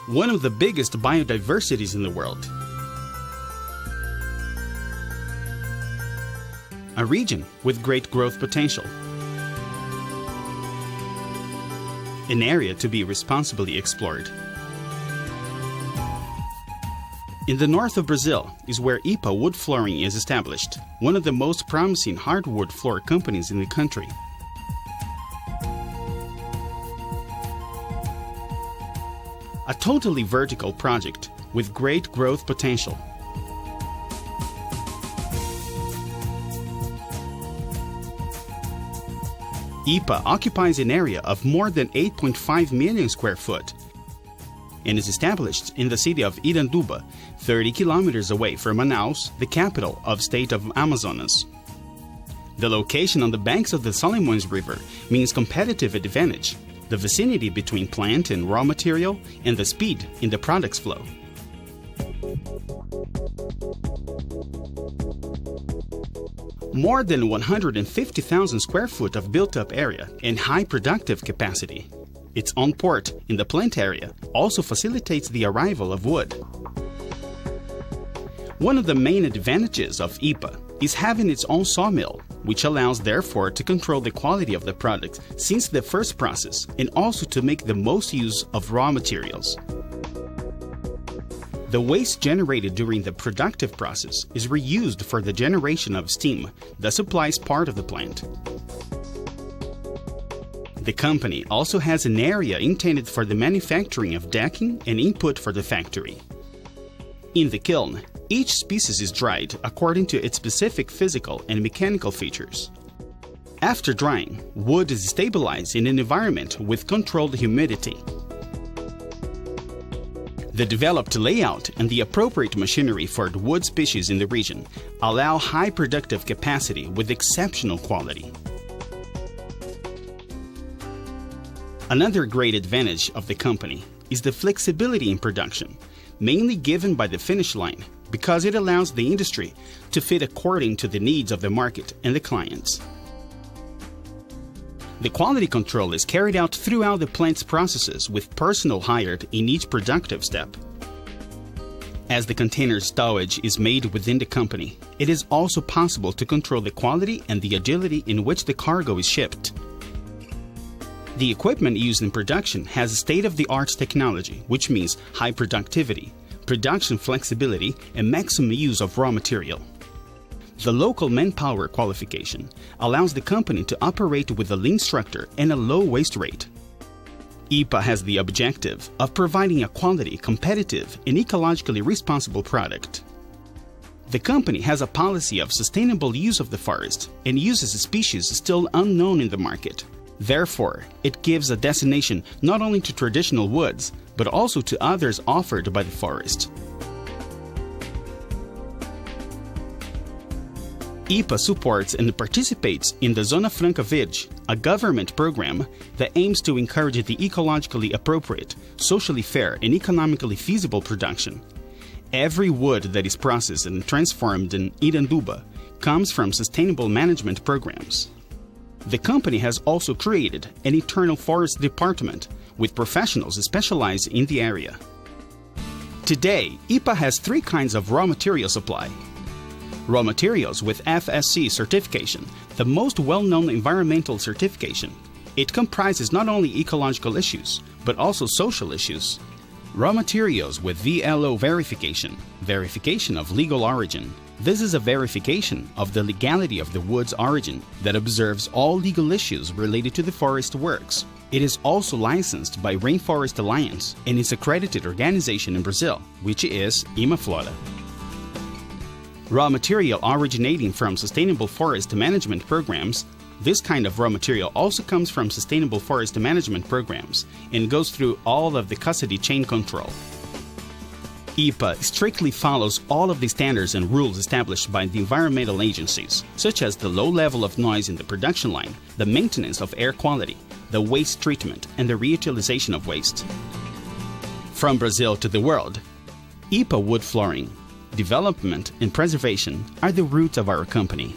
one of the biggest biodiversities in the world. A region with great growth potential. An area to be responsibly explored. In the north of Brazil is where IPA Wood Flooring is established, one of the most promising hardwood floor companies in the country. A totally vertical project with great growth potential. IPA occupies an area of more than 8.5 million square foot and is established in the city of Iranduba, 30 kilometers away from Manaus, the capital of state of Amazonas. The location on the banks of the Solimões River means competitive advantage, the vicinity between plant and raw material, and the speed in the product's flow. More than 150,000 square foot of built-up area and high productive capacity. Its own port in the plant area also facilitates the arrival of wood. One of the main advantages of IPA is having its own sawmill, which allows therefore to control the quality of the product since the first process and also to make the most use of raw materials. The waste generated during the productive process is reused for the generation of steam that supplies part of the plant. The company also has an area intended for the manufacturing of decking and input for the factory. In the kiln, each species is dried according to its specific physical and mechanical features. After drying, wood is stabilized in an environment with controlled humidity. The developed layout and the appropriate machinery for the wood species in the region allow high productive capacity with exceptional quality. Another great advantage of the company is the flexibility in production, mainly given by the finish line, because it allows the industry to fit according to the needs of the market and the clients. The quality control is carried out throughout the plant's processes with personnel hired in each productive step. As the container stowage is made within the company, it is also possible to control the quality and the agility in which the cargo is shipped. The equipment used in production has state-of-the-art technology, which means high productivity, production flexibility, and maximum use of raw material. The local manpower qualification allows the company to operate with a lean structure and a low waste rate. IPA has the objective of providing a quality, competitive, and ecologically responsible product. The company has a policy of sustainable use of the forest and uses species still unknown in the market. Therefore, it gives a destination not only to traditional woods, but also to others offered by the forest. IPA supports and participates in the Zona Franca Verde, a government program that aims to encourage the ecologically appropriate, socially fair, and economically feasible production. Every wood that is processed and transformed in Iranduba comes from sustainable management programs. The company has also created an internal forest department with professionals specialized in the area. Today, IPA has three kinds of raw material supply. Raw materials with FSC certification, the most well-known environmental certification. It comprises not only ecological issues, but also social issues. Raw materials with VLO verification, verification of legal origin. This is a verification of the legality of the wood's origin that observes all legal issues related to the forest works. It is also licensed by Rainforest Alliance and its accredited organization in Brazil, which is Imaflora. Raw material originating from sustainable forest management programs. This kind of raw material also comes from sustainable forest management programs and goes through all of the custody chain control. IPA strictly follows all of the standards and rules established by the environmental agencies, such as the low level of noise in the production line, the maintenance of air quality, the waste treatment, and the reutilization of waste. From Brazil to the world, IPA Wood Flooring, development and preservation are the roots of our company.